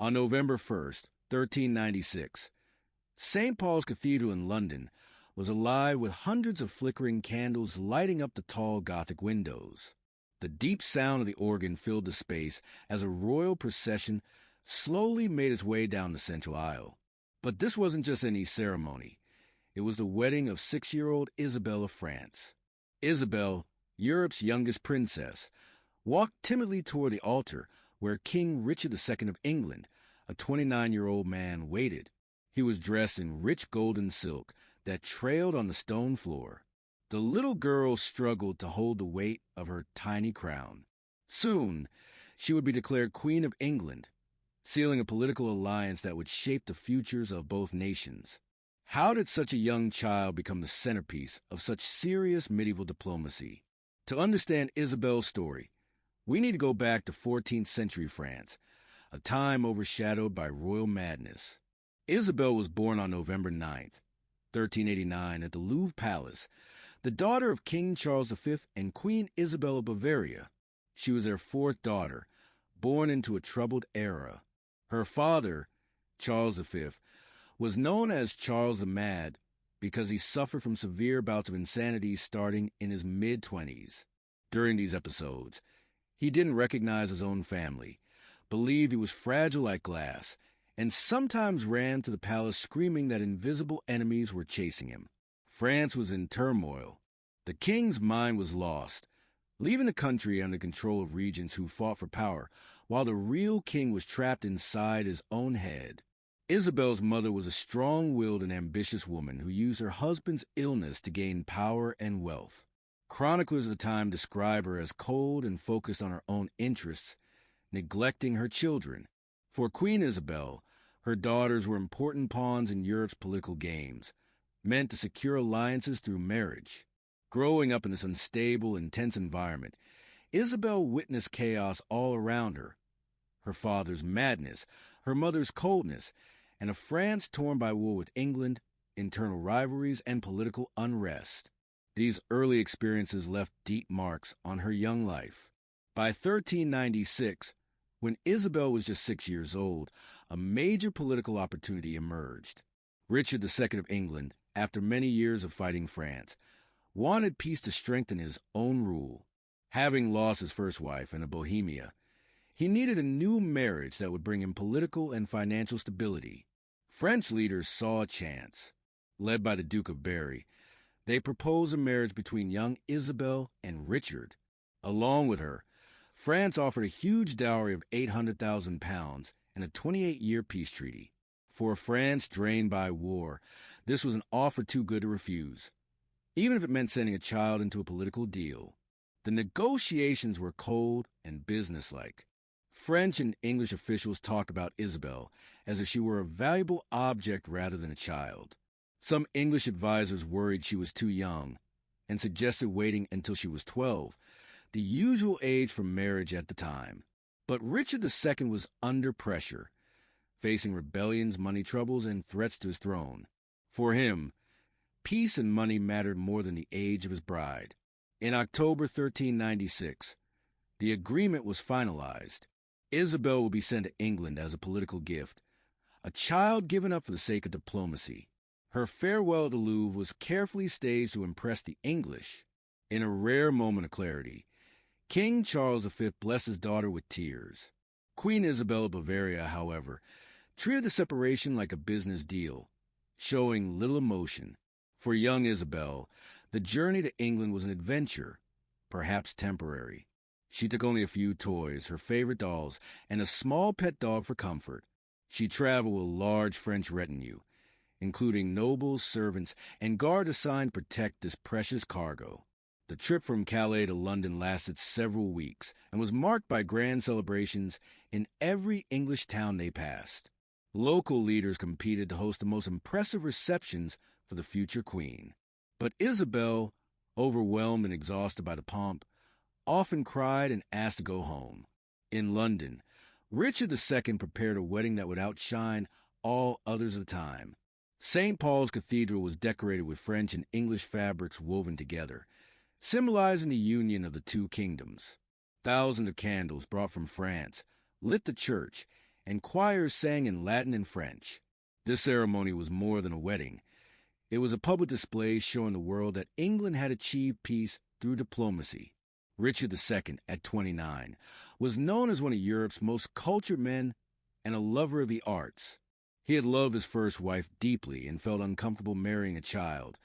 On November 1st, 1396, St. Paul's Cathedral in London was alive with hundreds of flickering candles lighting up the tall Gothic windows. The deep sound of the organ filled the space as a royal procession slowly made its way down the central aisle. But this wasn't just any ceremony. It was the wedding of 6-year-old Isabel of France. Isabel, Europe's youngest princess, walked timidly toward the altar where King Richard II of England, a 29-year-old man, waited. He was dressed in rich golden silk that trailed on the stone floor. The little girl struggled to hold the weight of her tiny crown. Soon, she would be declared Queen of England, sealing a political alliance that would shape the futures of both nations. How did such a young child become the centerpiece of such serious medieval diplomacy? To understand Isabel's story, we need to go back to 14th century France, a time overshadowed by royal madness. Isabel was born on November 9th, 1389, at the Louvre Palace, the daughter of King Charles V and Queen Isabel of Bavaria. She was their fourth daughter, born into a troubled era. Her father, Charles V, was known as Charles the Mad because he suffered from severe bouts of insanity starting in his mid-20s. During these episodes, he didn't recognize his own family, believed he was fragile like glass, and sometimes ran to the palace screaming that invisible enemies were chasing him. France was in turmoil. The king's mind was lost, leaving the country under control of regents who fought for power, while the real king was trapped inside his own head. Isabel's mother was a strong-willed and ambitious woman who used her husband's illness to gain power and wealth. Chroniclers of the time describe her as cold and focused on her own interests, neglecting her children. For Queen Isabel, her daughters were important pawns in Europe's political games, meant to secure alliances through marriage. Growing up in this unstable, intense environment, Isabel witnessed chaos all around her. Her father's madness, her mother's coldness, and a France torn by war with England, internal rivalries, and political unrest. These early experiences left deep marks on her young life. By 1396, when Isabel was just 6 years old, a major political opportunity emerged. Richard II of England, after many years of fighting France, wanted peace to strengthen his own rule. Having lost his first wife in Bohemia, he needed a new marriage that would bring him political and financial stability. French leaders saw a chance. Led by the Duke of Berry, they proposed a marriage between young Isabel and Richard. Along with her, France offered a huge dowry of £800,000 and a 28-year peace treaty. For a France drained by war, this was an offer too good to refuse, even if it meant sending a child into a political deal. The negotiations were cold and businesslike. French and English officials talked about Isabel as if she were a valuable object rather than a child. Some English advisors worried she was too young and suggested waiting until she was 12, the usual age for marriage at the time. But Richard II was under pressure, facing rebellions, money troubles, and threats to his throne. For him, peace and money mattered more than the age of his bride. In October 1396, the agreement was finalized. Isabel would be sent to England as a political gift, a child given up for the sake of diplomacy. Her farewell at the Louvre was carefully staged to impress the English. In a rare moment of clarity, King Charles V blessed his daughter with tears. Queen Isabel of Bavaria, however, treated the separation like a business deal, showing little emotion. For young Isabel, the journey to England was an adventure, perhaps temporary. She took only a few toys, her favorite dolls, and a small pet dog for comfort. She traveled with a large French retinue, including nobles, servants, and guards assigned to protect this precious cargo. The trip from Calais to London lasted several weeks and was marked by grand celebrations in every English town they passed. Local leaders competed to host the most impressive receptions for the future queen. But Isabel, overwhelmed and exhausted by the pomp, often cried and asked to go home. In London, Richard II prepared a wedding that would outshine all others of the time. St. Paul's Cathedral was decorated with French and English fabrics woven together, symbolizing the union of the two kingdoms. Thousands of candles brought from France lit the church, and choirs sang in Latin and French. This ceremony was more than a wedding. It was a public display showing the world that England had achieved peace through diplomacy. Richard II, at 29, was known as one of Europe's most cultured men and a lover of the arts. He had loved his first wife deeply and felt uncomfortable marrying a child,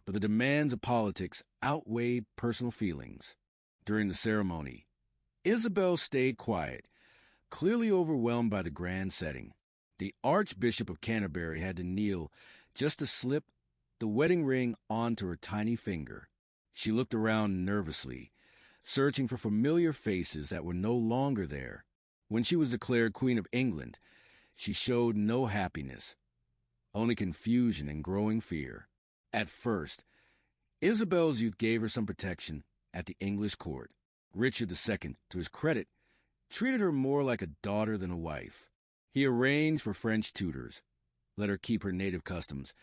but the demands of politics outweighed personal feelings. During the ceremony, Isabel stayed quiet, clearly overwhelmed by the grand setting. The Archbishop of Canterbury had to kneel just to slip the wedding ring onto her tiny finger. She looked around nervously, searching for familiar faces that were no longer there. When she was declared Queen of England, she showed no happiness, only confusion and growing fear. At first, Isabel's youth gave her some protection at the English court. Richard II, to his credit, treated her more like a daughter than a wife. He arranged for French tutors, let her keep her native customs,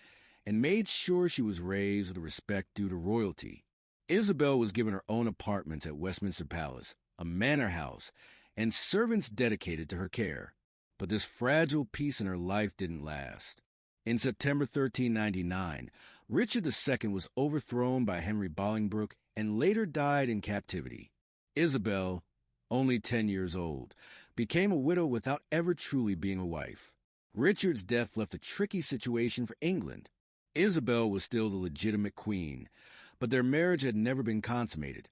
and made sure she was raised with the respect due to royalty. Isabel was given her own apartments at Westminster Palace, a manor house, and servants dedicated to her care. But this fragile peace in her life didn't last. In September 1399, Richard II was overthrown by Henry Bolingbroke and later died in captivity. Isabel, only 10 years old, became a widow without ever truly being a wife. Richard's death left a tricky situation for England. Isabel was still the legitimate queen, but their marriage had never been consummated,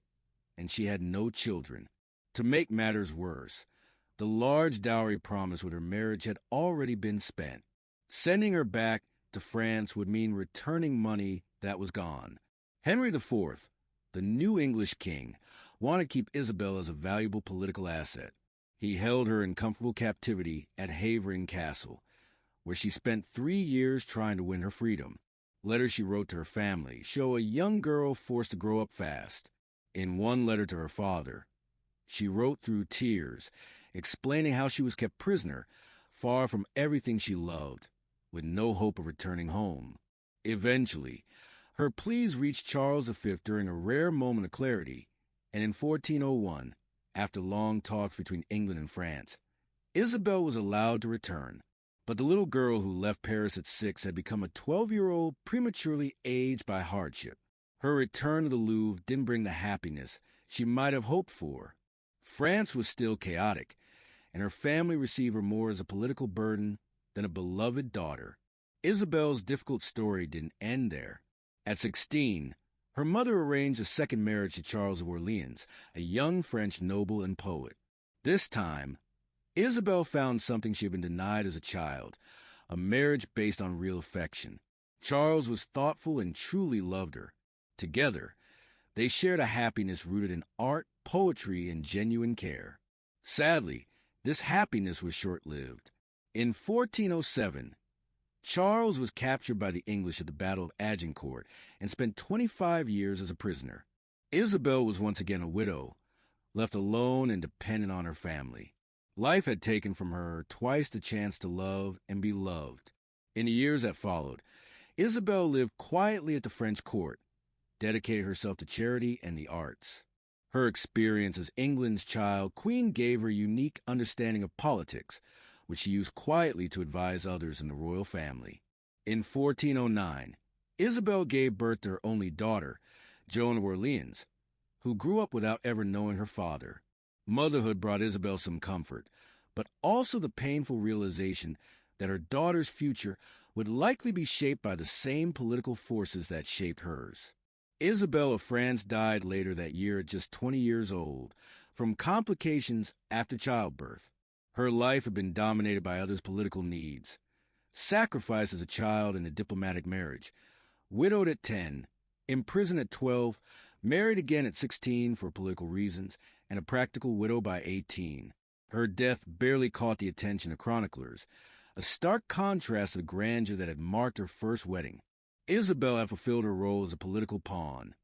and she had no children. To make matters worse, the large dowry promised with her marriage had already been spent. Sending her back to France would mean returning money that was gone. Henry IV, the new English king, wanted to keep Isabel as a valuable political asset. He held her in comfortable captivity at Havering Castle, where she spent 3 years trying to win her freedom. Letters she wrote to her family show a young girl forced to grow up fast. In one letter to her father, she wrote through tears, explaining how she was kept prisoner, far from everything she loved, with no hope of returning home. Eventually, her pleas reached Charles V during a rare moment of clarity, and in 1401, after long talks between England and France, Isabel was allowed to return. But the little girl who left Paris at 6 had become a 12-year-old prematurely aged by hardship. Her return to the Louvre didn't bring the happiness she might have hoped for. France was still chaotic, and her family received her more as a political burden than a beloved daughter. Isabel's difficult story didn't end there. At 16, her mother arranged a second marriage to Charles of Orleans, a young French noble and poet. This time, Isabel found something she had been denied as a child, a marriage based on real affection. Charles was thoughtful and truly loved her. Together, they shared a happiness rooted in art, poetry, and genuine care. Sadly, this happiness was short-lived. In 1407, Charles was captured by the English at the Battle of Agincourt and spent 25 years as a prisoner. Isabel was once again a widow, left alone and dependent on her family. Life had taken from her twice the chance to love and be loved. In the years that followed, Isabel lived quietly at the French court, dedicated herself to charity and the arts. Her experience as England's child queen gave her a unique understanding of politics, which she used quietly to advise others in the royal family. In 1409, Isabel gave birth to her only daughter, Joan of Orleans, who grew up without ever knowing her father. Motherhood brought Isabel some comfort, but also the painful realization that her daughter's future would likely be shaped by the same political forces that shaped hers. Isabel of France died later that year at just 20 years old, from complications after childbirth. Her life had been dominated by others' political needs. Sacrificed as a child in a diplomatic marriage, widowed at 10, imprisoned at 12, married again at 16 for political reasons, and a practical widow by 18. Her death barely caught the attention of chroniclers, a stark contrast to the grandeur that had marked her first wedding. Isabel had fulfilled her role as a political pawn,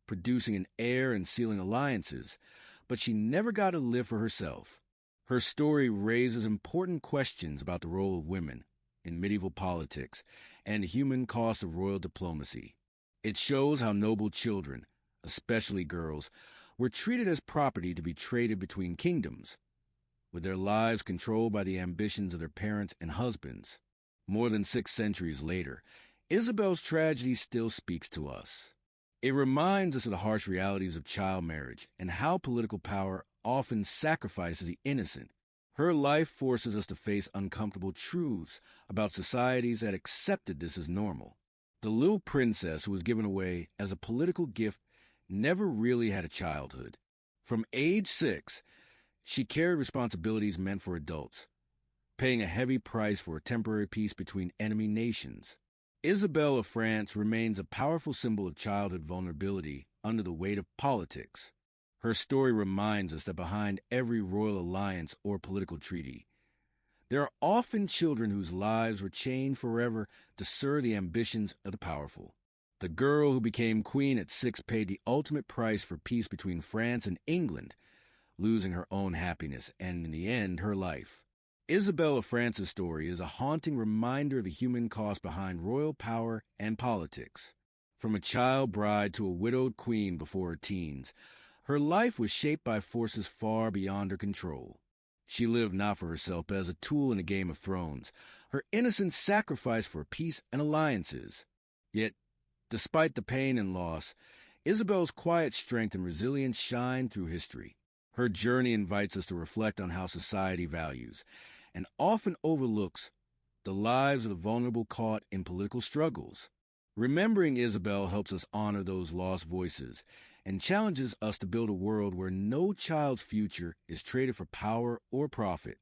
producing an heir and sealing alliances, but she never got to live for herself. Her story raises important questions about the role of women in medieval politics and the human cost of royal diplomacy. It shows how noble children, especially girls, were treated as property to be traded between kingdoms. with their lives controlled by the ambitions of their parents and husbands. More than 6 centuries later, Isabel's tragedy still speaks to us. It reminds us of the harsh realities of child marriage and how political power often sacrifices the innocent. Her life forces us to face uncomfortable truths about societies that accepted this as normal. The little princess who was given away as a political gift never really had a childhood. From age 6, she carried responsibilities meant for adults, paying a heavy price for a temporary peace between enemy nations. Isabel of France remains a powerful symbol of childhood vulnerability under the weight of politics. Her story reminds us that behind every royal alliance or political treaty, there are often children whose lives were chained forever to serve the ambitions of the powerful. The girl who became queen at 6 paid the ultimate price for peace between France and England, losing her own happiness and, in the end, her life. Isabel of France's story is a haunting reminder of the human cost behind royal power and politics. From a child bride to a widowed queen before her teens, her life was shaped by forces far beyond her control. She lived not for herself, but as a tool in a Game of Thrones, her innocence sacrificed for peace and alliances. Yet, despite the pain and loss, Isabel's quiet strength and resilience shine through history. Her journey invites us to reflect on how society values, and often overlooks, the lives of the vulnerable caught in political struggles. Remembering Isabel helps us honor those lost voices and challenges us to build a world where no child's future is traded for power or profit.